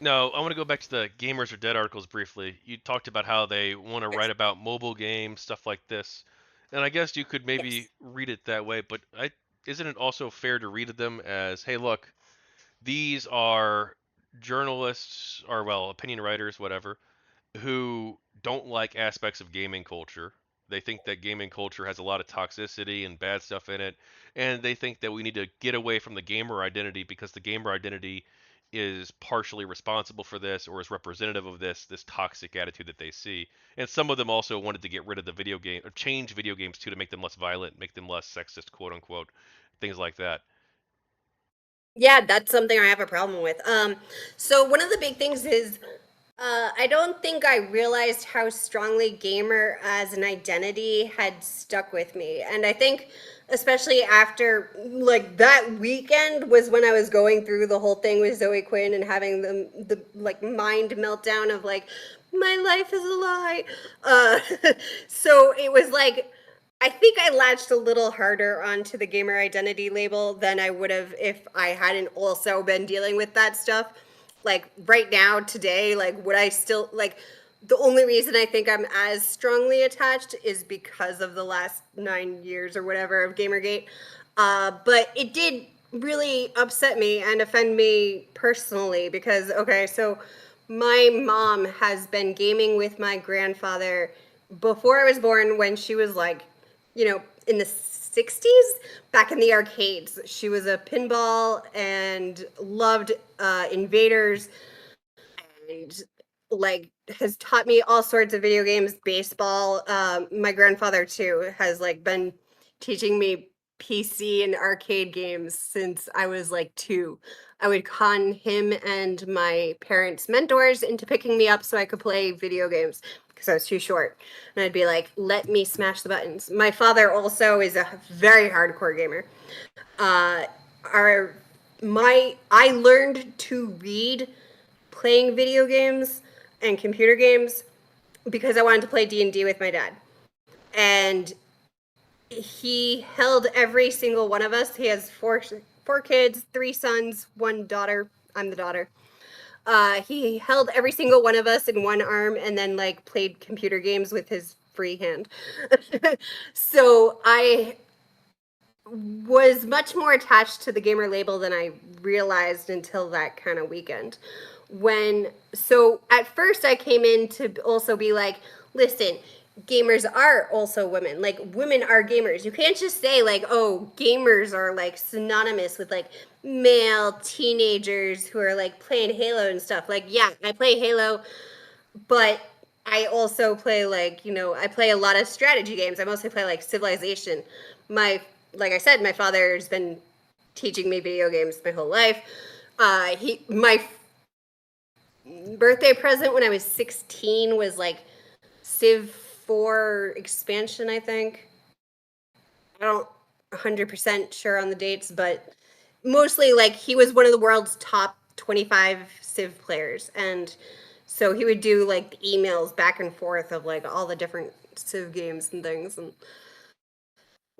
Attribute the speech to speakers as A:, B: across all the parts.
A: No, I want to go back to the Gamers Are Dead articles briefly. You talked about how they want to
B: Yes.
A: write about mobile games, stuff like this. And I guess you could maybe
B: Yes.
A: read it that way, but isn't it also fair to read them as, hey, look, these are journalists, or well, opinion writers, whatever, who don't like aspects of gaming culture. They think that gaming culture has a lot of toxicity and bad stuff in it, and they think that we need to get away from the gamer identity because the gamer identity is partially responsible for this or is representative of this toxic attitude that they see. And some of them also wanted to get rid of the video game or change video games too to make them less violent, make them less sexist, quote unquote, things like that.
B: Yeah, that's something I have a problem with. So one of the big things is I don't think I realized how strongly gamer as an identity had stuck with me. And I think especially after like that weekend was when I was going through the whole thing with Zoe Quinn and having the like mind meltdown of like my life is a lie. So it was like I think I latched a little harder onto the gamer identity label than I would have if I hadn't also been dealing with that stuff. Like right now, today, like would I still like the only reason I think I'm as strongly attached is because of the last 9 years or whatever of Gamergate. But it did really upset me and offend me personally because, okay, so my mom has been gaming with my grandfather before I was born when she was like, in the 60s, back in the arcades. She was a pinball and loved Invaders and like has taught me all sorts of video games, baseball. My grandfather too has like been teaching me PC and arcade games since I was like 2. I would con him and my parents' mentors into picking me up so I could play video games because I was too short. And I'd be like, let me smash the buttons. My father also is a very hardcore gamer. Uh, our my I learned to read playing video games and computer games because I wanted to play D&D with my dad. And he held every single one of us. He has four kids, 3 sons, 1 daughter. I'm the daughter. He held every single one of us in one arm and then like played computer games with his free hand. So I was much more attached to the gamer label than I realized until that kind of weekend. So at first I came in to also be like, listen, gamers are also women. Like women are gamers. You can't just say like, oh, gamers are like synonymous with like male teenagers who are like playing Halo and stuff. Like, yeah, I play Halo, but I also play like, I play a lot of strategy games. I mostly play like Civilization. My Like I said, my father has been teaching me video games my whole life. He my birthday present when I was 16 was like Civ 4 expansion, I think. I don't 100% sure on the dates, but mostly like he was one of the world's top 25 Civ players. And so he would do like emails back and forth of like all the different Civ games and things and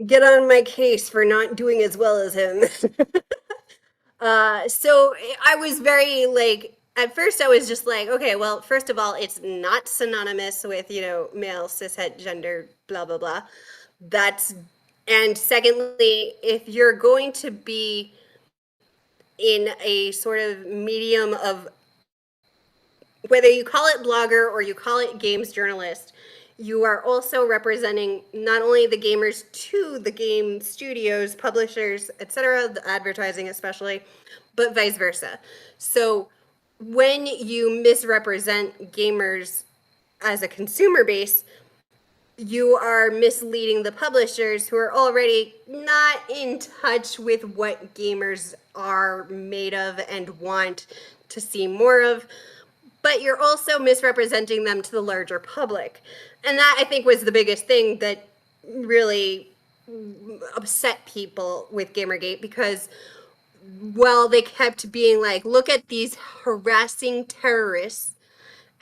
B: get on my case for not doing as well as him. So I was very like, at first I was just like, okay, well, first of all, it's not synonymous with, male, cishet, gender, blah, blah, blah. That's, and secondly, if you're going to be in a sort of medium of whether you call it blogger or you call it games journalist, you are also representing not only the gamers to the game studios, publishers, etc., the advertising especially, but vice versa. So when you misrepresent gamers as a consumer base, you are misleading the publishers who are already not in touch with what gamers are made of and want to see more of, but you're also misrepresenting them to the larger public. And that I think was the biggest thing that really upset people with Gamergate because well, they kept being like, look at these harassing terrorists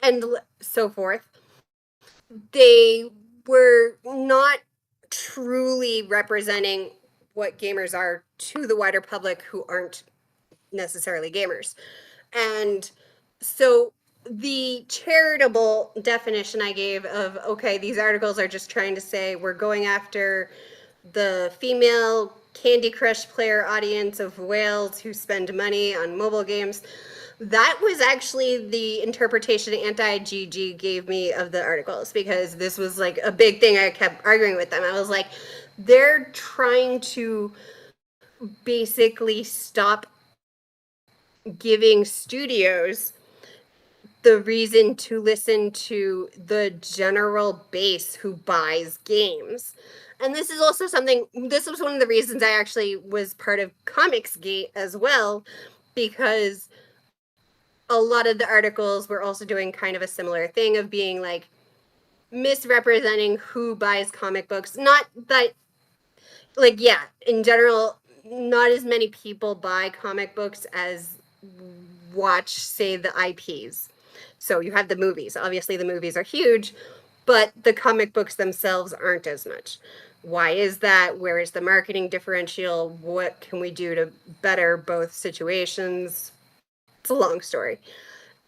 B: and so forth. They were not truly representing what gamers are to the wider public who aren't necessarily gamers. And So the charitable definition I gave of, okay, these articles are just trying to say we're going after the female Candy Crush player audience of whales who spend money on mobile games. That was actually the interpretation anti-GG gave me of the articles, because this was like a big thing I kept arguing with them. I was like, they're trying to basically stop giving studios the reason to listen to the general base who buys games. And this is also something, this was one of the reasons I actually was part of Comicsgate as well, because a lot of the articles were also doing kind of a similar thing of being like misrepresenting who buys comic books. Not that, like, yeah, in general, not as many people buy comic books as watch, say, the IPs. So you have the movies. Obviously, the movies are huge, but the comic books themselves aren't as much. Why is that? Where is the marketing differential? What can we do to better both situations? It's a long story.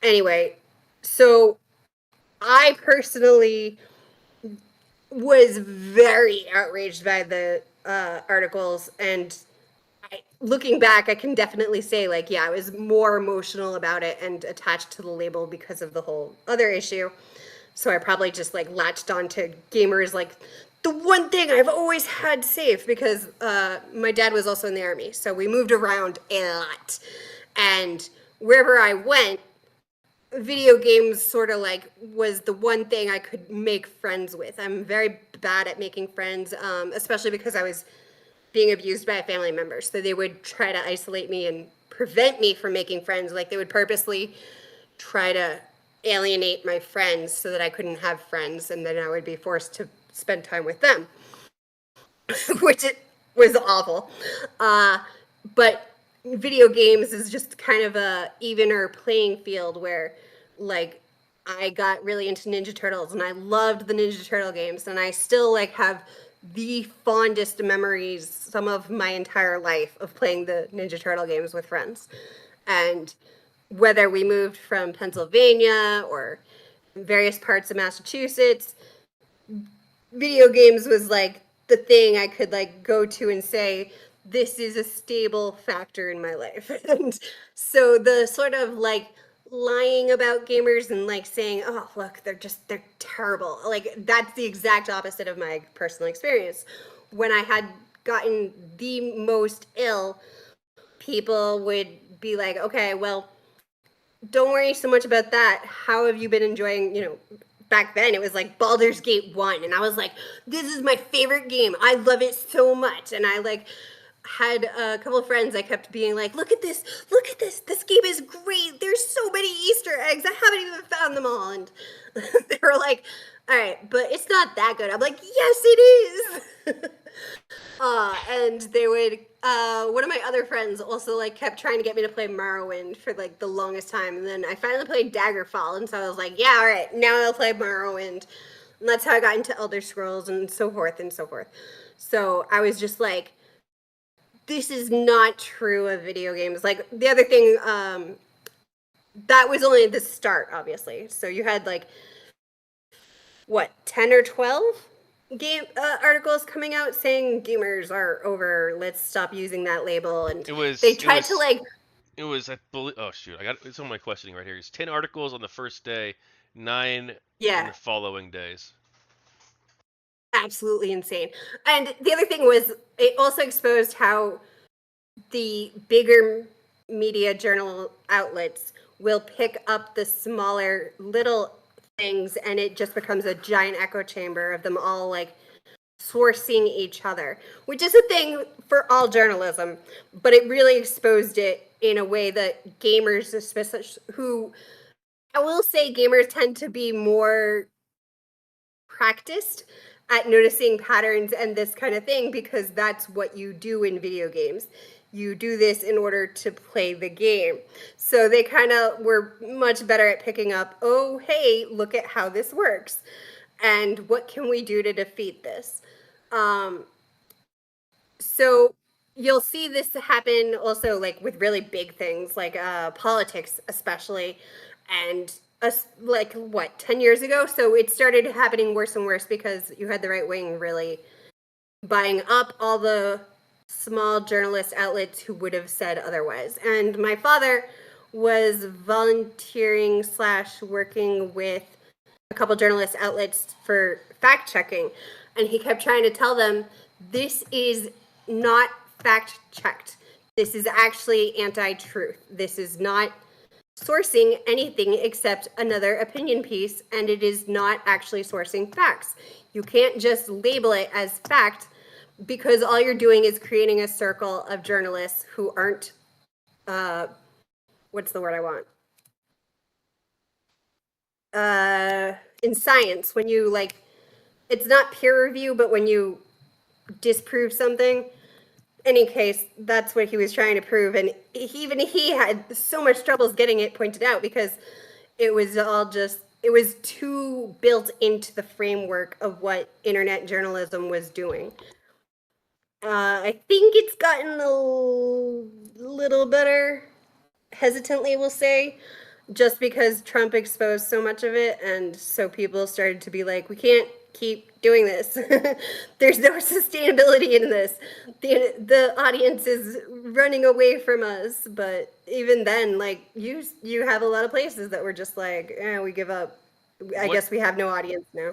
B: Anyway, so I personally was very outraged by the articles, and looking back, I can definitely say, like, yeah, I was more emotional about it and attached to the label because of the whole other issue. So I probably just like latched onto gamers, like the one thing I've always had safe, because my dad was also in the army, so we moved around a lot, and wherever I went, video games sort of like was the one thing I could make friends with. I'm very bad at making friends, especially because I was being abused by a family member. So they would try to isolate me and prevent me from making friends. Like they would purposely try to alienate my friends so that I couldn't have friends, and then I would be forced to spend time with them, which it was awful. But video games is just kind of a evener playing field where, like, I got really into Ninja Turtles and I loved the Ninja Turtle games, and I still like have the fondest memories some of my entire life of playing the Ninja Turtle games with friends. And whether we moved from Pennsylvania or various parts of Massachusetts, video games was like the thing I could like go to and say, this is a stable factor in my life. And so the sort of like lying about gamers and like saying, oh, look, they're terrible. Like that's the exact opposite of my personal experience. When I had gotten the most ill, people would be like, okay, well, don't worry so much about that. How have you been enjoying, back then it was like Baldur's Gate 1, and I was like, this is my favorite game. I love it so much. And I like had a couple of friends I kept being like, look at this, look at this. This game is great. There's so many Easter eggs. I haven't even found them all. And they were like, all right, but it's not that good. I'm like, yes, it is. And they would, one of my other friends also like kept trying to get me to play Morrowind for like the longest time, and then I finally played Daggerfall, and so I was like, yeah, all right, now I'll play Morrowind, and that's how I got into Elder Scrolls and so forth and so forth. So I was just like, this is not true of video games. Like the other thing, that was only the start, obviously. So you had like what, 10 or 12 game articles coming out saying gamers are over, let's stop using that label, and
A: It
B: they
A: was it
B: tried to
A: was
B: like,
A: it was I believe. Oh shoot, I got it's on my questioning right here. It's 10 articles on the first day, 9 in
B: yeah,
A: the following days.
B: absolutely insane. And the other thing was, it also exposed how the bigger media journal outlets will pick up the smaller little things, and it just becomes a giant echo chamber of them all like sourcing each other, which is a thing for all journalism, but it really exposed it in a way that gamers, especially, who, I will say, gamers tend to be more practiced at noticing patterns and this kind of thing, because that's what you do in video games. You do this in order to play the game. So they kind of were much better at picking up, oh, hey, look at how this works. And what can we do to defeat this? Um, so you'll see this happen also like with really big things like politics especially, and us like what 10 years ago, so it started happening worse and worse because you had the right wing really buying up all the small journalist outlets who would have said otherwise. And my father was volunteering slash working with a couple journalist outlets for fact checking, and he kept trying to tell them this is not fact checked. This is actually anti-truth. This is not sourcing anything except another opinion piece, and it is not actually sourcing facts. You can't just label it as fact because all you're doing is creating a circle of journalists who aren't what's the word I want? In science, when you like, it's not peer review, but when you disprove something. Any case, that's what he was trying to prove, and even he had so much troubles getting it pointed out because it was all just it was too built into the framework of what internet journalism was doing. I think it's gotten a little better, hesitantly we'll say, just because Trump exposed so much of it, and so people started to be like, we can't keep doing this. There's no sustainability in this. The audience is running away from us. But even then, like you have a lot of places that were just like, we give up. I
A: What
B: guess we have no audience now.